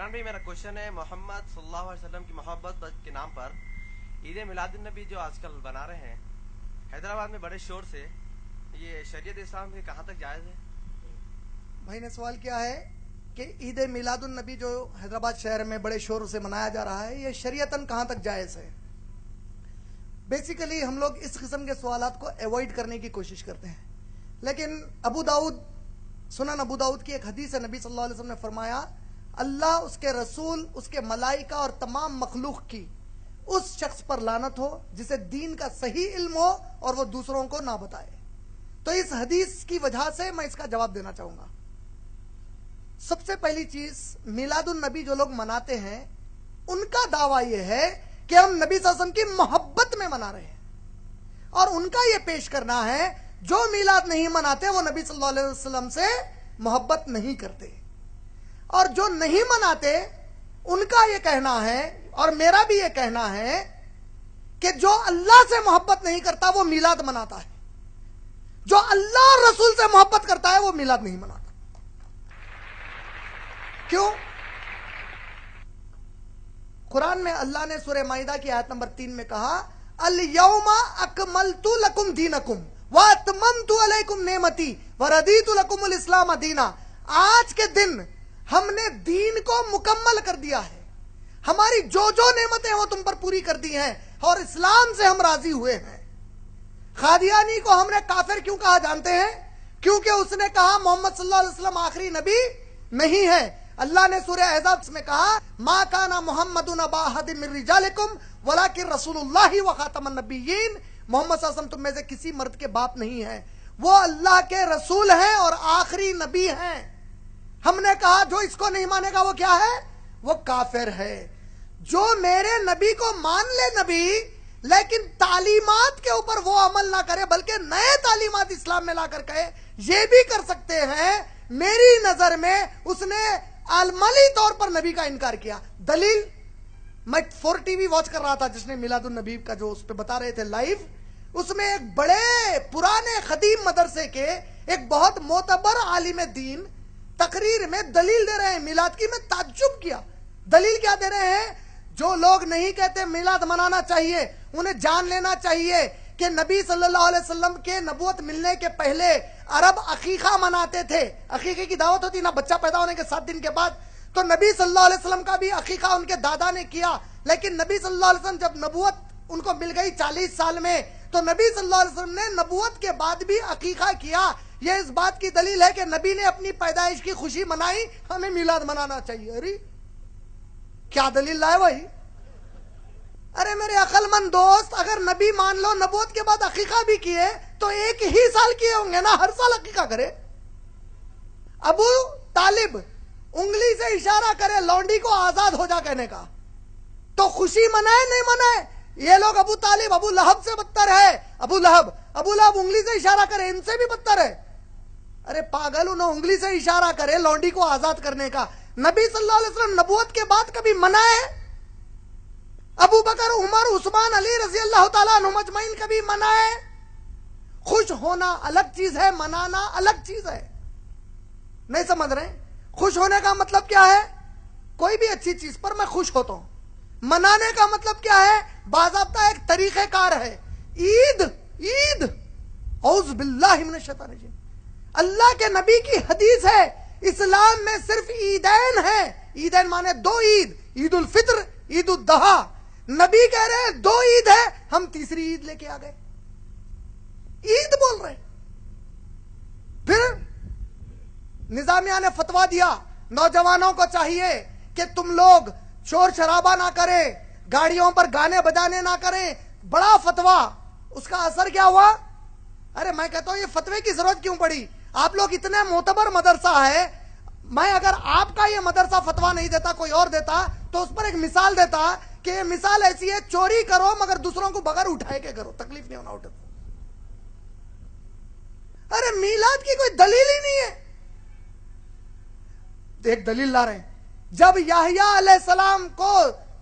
इमरान भाई, मेरा क्वेश्चन है, मोहम्मद सल्लल्लाहु अलैहि वसल्लम की मोहब्बत के नाम पर ईद मिलादुन नबी जो आजकल बना रहे हैं हैदराबाद में बड़े शोर से, ये शरीयत इस्लाम में कहाँ तक जायज़ है? भाई ने सवाल किया है कि ईद मिलादुन नबी जो हैदराबाद शहर में बड़े शोर से मनाया जा रहा है, ये शरीयतन कहाँ तक जायज़ है। बेसिकली हम लोग इस किस्म के सवालात को अवॉइड करने की कोशिश करते हैं, लेकिन सुनन अबू दाऊद की एक हदीस है, नबी सल्लल्लाहु अलैहि वसल्लम ने फरमाया, अल्लाह, उसके रसूल, उसके मलाइका और तमाम मखलूक की उस शख्स पर लानत हो जिसे दीन का सही इल्म हो और वो दूसरों को ना बताए। तो इस हदीस की वजह से मैं इसका जवाब देना चाहूंगा। सबसे पहली चीज, मिलादुन नबी जो लोग मनाते हैं उनका दावा यह है कि हम नबी सल्लल्लाहु अलैहि वसल्लम की मोहब्बत में मना रहे हैं, और उनका यह पेश करना है जो मिलाद नहीं मनाते वो नबी सल्लल्लाहु अलैहि वसल्लम से मोहब्बत नहीं करते, और जो नहीं मनाते उनका यह कहना है और मेरा भी यह कहना है कि जो अल्लाह से मोहब्बत नहीं करता वो मिलाद मनाता है, जो अल्लाह और रसूल से मोहब्बत करता है वो मिलाद नहीं मनाता। क्यों? कुरान में अल्लाह ने सूरह माइदा की आयत नंबर 3 में कहा, अल यौमा अकमलतु लकुम दीनकुम व अतममतु अलैकुम नेमती व रदीतु लकुमुल इस्लाम दीना। आज के दिन हमने दीन को मुकम्मल कर दिया है, हमारी जो जो नेमतें वो तुम पर पूरी कर दी हैं, और इस्लाम से हम राजी हुए हैं। कादियानी को हमने काफिर क्यों कहा जानते हैं? क्योंकि उसने कहा मोहम्मद सल्लल्लाहु अलैहि वसल्लम आखिरी नबी नहीं है। अल्लाह ने सूरह अहज़ाब में कहा, मा काना मुहम्मदुन अबा अहदिम मिन रिजालिकुम वलाकिन रसूलुल्लाहि व खातमुन नबिय्यीन। मोहम्मद सल्लल्लाहु अलैहि वसल्लम तुम में से किसी मर्द के बाप नहीं है, वो अल्लाह के रसूल हैं और आखिरी नबी हैं। हमने कहा जो इसको नहीं मानेगा वो क्या है? वो काफिर है। जो मेरे नबी को मान ले नबी, लेकिन तालीमात के ऊपर वो अमल ना करे बल्कि नए तालीमात इस्लाम में लाकर कहे, ये भी कर सकते हैं। मेरी नजर में उसने अलमली तौर पर नबी का इनकार किया। दलील, मैं 4 टीवी वॉच कर रहा था जिसने मिलादुन नबी का जो उस पे बता रहे थे लाइव, उसमें एक बड़े पुराने खदीम मदरसे के एक बहुत मोतबर आलिम दीन तकरीर में दलील दे रहे हैं मिलाद की। मैं ताज्जुब किया। दलील क्या दे रहे हैं? जो लोग नहीं कहते मिलाद मनाना चाहिए, उन्हें जान लेना चाहिए कि नबी सल्लल्लाहु अलैहि वसल्लम के नबूवत मिलने के पहले अरब अकीका मनाते थे। अकीके की दावत होती ना बच्चा पैदा होने के 7 दिन के बाद, तो नबी सल्लल्लाहु अलैहि वसल्लम का भी अकीका उनके दादा ने किया। लेकिन नबी सल्लल्लाहु अलैहि वसल्लम जब नबूवत उनको मिल गई 40 साल में, तो नबी सल्लल्लाहु अलैहि वसल्लम ने नबूवत के बाद भी अकीका किया। यह इस बात की दलील है कि नबी ने अपनी पैदाइश की खुशी मनाई, हमें मिलाद मनाना चाहिए। अरे क्या दलील लाए भाई? अरे मेरे अक्लमंद दोस्त, अगर नबी मान लो नबूवत के बाद अकीका भी किए तो एक ही साल किए होंगे ना, हर साल अकीका करे। अबू तालिब उंगली से इशारा करे लौंडी को आजाद हो जा कहने का, तो खुशी मनाए नहीं मनाए? ये लोग अबू तालिब अबू लहब से बदतर है। अबू लहब उंगली से इशारा करे, इनसे भी बदतर है। अरे पागल, उन्हें उंगली से इशारा करे लौंडी को आजाद करने का। नबी सल्लल्लाहु अलैहि वसल्लम नबूवत के बाद कभी मनाए? अबू बकर, उमर, उस्मान, अली रज़ी अल्लाह ताला अन्हुम अजमईन कभी मनाए? खुश होना अलग चीज है, मनाना अलग चीज है। नहीं समझ रहे? खुश होने का मतलब क्या है? कोई भी अच्छी चीज पर मैं खुश होता हूं। मनाने का मतलब क्या है? बाज़ाब्ता एक तरीक़ेकार है। ईद औज़ बिल्लाहि मिनश शैतानिर रजीम। अल्लाह के नबी की हदीस है, इस्लाम में सिर्फ ईदैन है। ईदैन माने 2 ईद, ईद उल फित्र, ईद उल दहा। नबी कह रहे हैं 2 ईद है, हम तीसरी ईद लेके आ गए। ईद बोल रहे। फिर निजामिया ने फतवा दिया, नौजवानों को चाहिए कि तुम लोग शोर शराबा ना करें, गाड़ियों पर गाने बजाने ना करें। बड़ा फतवा, उसका असर क्या हुआ? अरे मैं कहता हूं ये फतवे की जरूरत क्यों पड़ी? आप लोग इतने मोतबर मदरसा है, मैं अगर आपका ये मदरसा फतवा नहीं देता, कोई और देता, तो उस पर एक मिसाल देता कि मिसाल ऐसी है, चोरी करो मगर दूसरों को बगैर उठाए के करो, तकलीफ नहीं होना उठे। अरे मिलाद की कोई दलील ही नहीं है। एक दलील ला रहे हैं, जब याहिया अलैहिस्सलाम को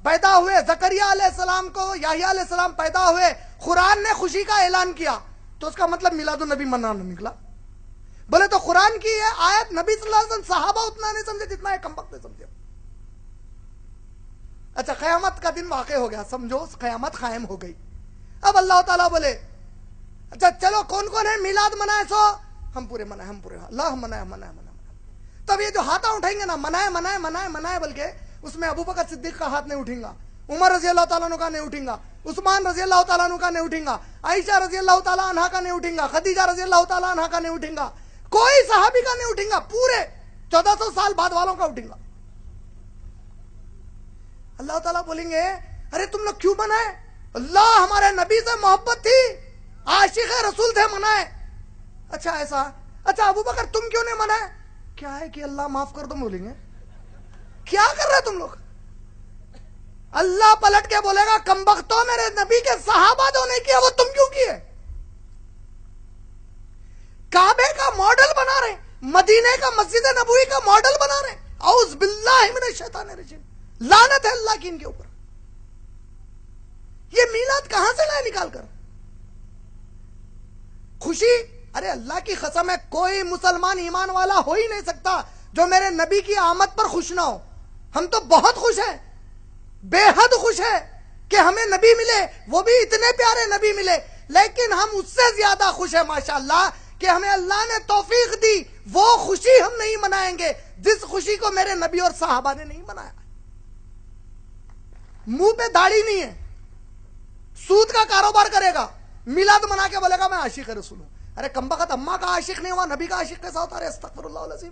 पैदा हुए, जकरिया अलैहिस्सलाम को याहिया अलैहिस्सलाम पैदा हुए, कुरान ने खुशी का ऐलान किया, तो उसका मतलब मिलादुन नबी मनाना निकला। बोले तो कुरान की ये आयत नबी सल्लल्लाहु अलैहि वसल्लम सहाबा उतना नहीं समझे जितना है कमबख्त समझे। अच्छा, क़यामत का दिन वाक़ हो गया, समझो क़यामत कायम हो गई। अब अल्लाह ताला बोले अच्छा चलो कौन कौन है मिलाद मनाए, सो हम पूरे मनाए, हम पूरे, अल्लाह मनाए मनाए मनाए। तब ये जो हाथा उठाएंगे ना, मनाए मनाए मनाए मनाए बोल के, उसमें अबू बकर सिद्दीक का हाथ नहीं उठेगा, उमर रजी अल्लाह ताला अन्हु का नहीं उठेगा, उस्मान रजी अल्लाह ताला अन्हु का नहीं उठेगा, आयशा रजी अल्लाह ताला अन्हा का नहीं उठेगा, खदीजा रजी अल्लाह ताला अन्हा का नहीं उठेगा, कोई सहाबी का नहीं उठेगा, पूरे 1400 साल बाद वालों का उठेगा। अल्लाह ताला बोलेंगे अरे तुम लोग क्यों मनाए? अल्लाह हमारे नबी से मोहब्बत थी, आशिक रसूल थे, मनाए। अच्छा ऐसा, अच्छा अबू बकर तुम क्यों नहीं मनाए? क्या है कि अल्लाह माफ कर दो, बोलेंगे क्या कर रहे तुम लोग? अल्लाह पलट के बोलेगा कमबख्तो, मेरे नबी के सहाबा जो नहीं किया वो तुम क्यों किए? काबे का मॉडल बना रहे, मदीने का मस्जिद नबवी का मॉडल बना रहे। औज़ बिल्लाहि मिनश शैतानिर रजीम, लानत है अल्लाह की इनके ऊपर। ये मीलाद कहां से लाए निकाल कर? खुशी, अरे अल्लाह की कसम है कोई मुसलमान ईमान वाला हो ही नहीं सकता जो मेरे नबी की आमद पर खुश ना हो। हम तो बहुत खुश हैं, बेहद खुश है कि हमें नबी मिले, वो भी इतने प्यारे नबी मिले, लेकिन हम उससे ज्यादा खुश है माशाअल्लाह कि हमें अल्लाह ने तौफीक दी। वो खुशी हम नहीं मनाएंगे जिस खुशी को मेरे नबी और साहबा ने नहीं मनाया। मुंह पे दाढ़ी नहीं है, सूद का कारोबार करेगा, मिलाद मना के बोलेगा मैं आशिक रसूल हूं। अरे कमबख्त, अम्मा का आशिक नहीं हुआ, नबी का आशिक कैसा होता है? अस्तगफिरुल्लाह अज़ीम।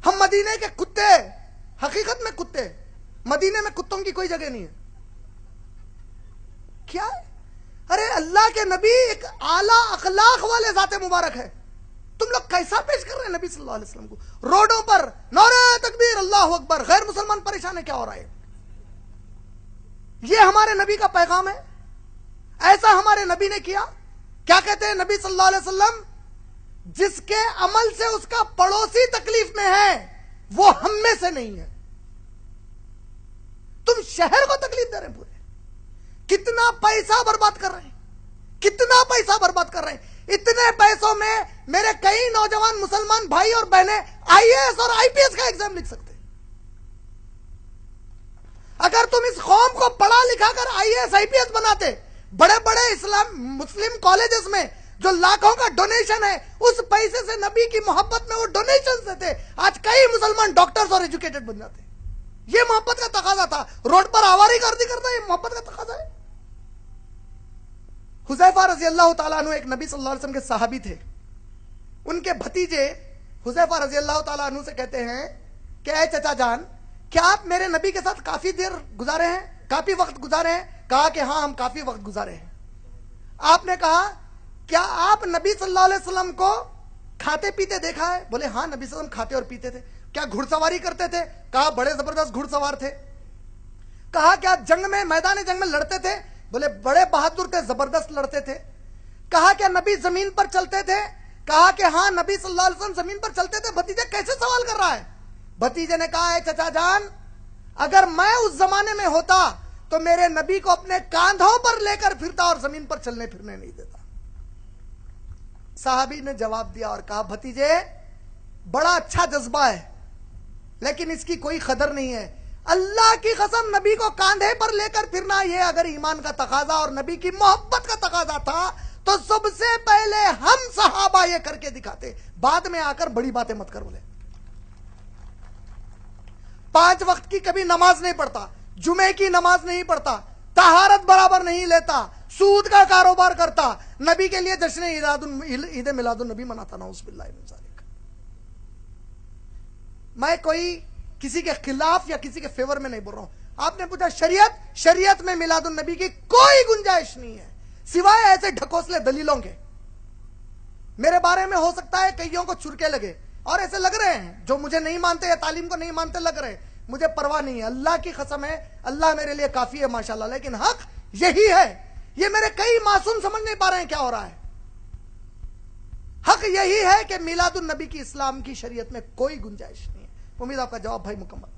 हम मदीने के कुत्ते, हकीकत में कुत्ते, मदीने में कुत्तों की कोई जगह नहीं है। क्या है? अरे अल्लाह के नबी एक आला अखलाक वाले जाते मुबारक है, तुम लोग कैसा पेश कर रहे हैं नबी सल्लल्लाहु अलैहि वसल्लम को? रोडों पर नारे तकबीर, अल्लाहु अकबर, गैर मुसलमान परेशान है, क्या हो रहा है? ये हमारे नबी का पैगाम है? ऐसा हमारे नबी ने किया? क्या कहते हैं नबी सल्लल्लाहु अलैहि वसल्लम? जिसके अमल से उसका पड़ोसी तकलीफ में है वो हम में से नहीं है। तुम शहर को तकलीफ दे रहे हैं पूरे। कितना पैसा बर्बाद कर रहे हैं, कितना पैसा बर्बाद कर रहे हैं। इतने पैसों में मेरे कई नौजवान मुसलमान भाई और बहनें आईएएस और आईपीएस का एग्जाम लिख सकते हैं। अगर तुम इस कौम को पढ़ा लिखा कर आईएएस आईपीएस बनाते, बड़े बड़े इस्लाम मुस्लिम कॉलेजेस में जो लाखों का डोनेशन है, उस पैसे से नबी की मोहब्बत में वो डोनेशन देते, आज कई मुसलमान डॉक्टर्स और एजुकेटेड बन जाते। ये मोहब्बत का तकाजा था। रोड पर आवारी गर्दी करना ये मोहब्बत का तकाजा है। हुज़ैफा रजी अल्लाह ताला अन्हु एक नबी सल्लल्लाहु अलैहि वसल्लम के सहाबी थे। उनके भतीजे हुज़ैफा रजी अल्लाह ताला अन्हु से कहते हैं कि ऐ चचा जान, क्या आप मेरे नबी के साथ काफी देर गुजारे हैं, काफी वक्त गुजारे हैं? कहा कि हाँ हम काफी वक्त गुजारे हैं। आपने कहा क्या आप नबी सल्लल्लाहु अलैहि वसल्लम को खाते पीते देखा है? बोले हाँ नबी सल्लल्लाहु अलैहि वसल्लम खाते और पीते थे। क्या घुड़सवारी करते थे? कहा बड़े जबरदस्त घुड़सवार थे। कहा क्या जंग में, मैदान जंग में लड़ते थे? बोले बड़े बहादुर थे, जबरदस्त लड़ते थे। कहा क्या नबी जमीन पर चलते थे? कहा कि हाँ नबी सल्लल्लाहु अलैहि वसल्लम जमीन पर चलते थे। भतीजे कैसे सवाल कर रहा है? भतीजे ने कहा है चचा जान, अगर मैं उस जमाने में होता तो मेरे नबी को अपने कांधों पर लेकर फिरता और जमीन पर चलने फिरने नहीं देता। साहबी ने जवाब दिया और कहा भतीजे बड़ा अच्छा जज्बा है, लेकिन इसकी कोई कदर नहीं है। अल्लाह की कसम, नबी को कांधे पर लेकर फिरना ये अगर ईमान का तकाजा और नबी की मोहब्बत का तकाजा था तो सबसे पहले हम सहाबा ये करके दिखाते। बाद में आकर बड़ी बातें मत कर। बोले 5 वक्त की कभी नमाज नहीं पढ़ता, जुमे की नमाज नहीं पढ़ता, तहारत बराबर नहीं लेता, सूद का कारोबार करता, नबी के लिए जश्न ईद मिलादुन नबी मनाता। नाउज़ुबिल्लाहि मिन ज़ालिक। मैं कोई किसी के खिलाफ या किसी के फेवर में नहीं बोल रहा हूं। आपने पूछा शरीयत में मिलादुन नबी की कोई गुंजाइश नहीं है सिवाय ऐसे ढकोसले दलीलों के। मेरे बारे में हो सकता है कईयों को चुरके लगे और ऐसे लग रहे हैं जो मुझे नहीं मानते या तालीम को नहीं मानते लग रहे हैं, मुझे परवाह नहीं है। अल्लाह की कसम है, अल्लाह मेरे लिए काफी है माशाल्लाह। लेकिन हक यही है, ये मेरे कई मासूम समझ नहीं पा रहे हैं क्या हो रहा है। हक यही है कि मिलादुन नबी की इस्लाम की शरीयत में कोई गुंजाइश नहीं है। उम्मीद आपका जवाब भाई मुकम्मल।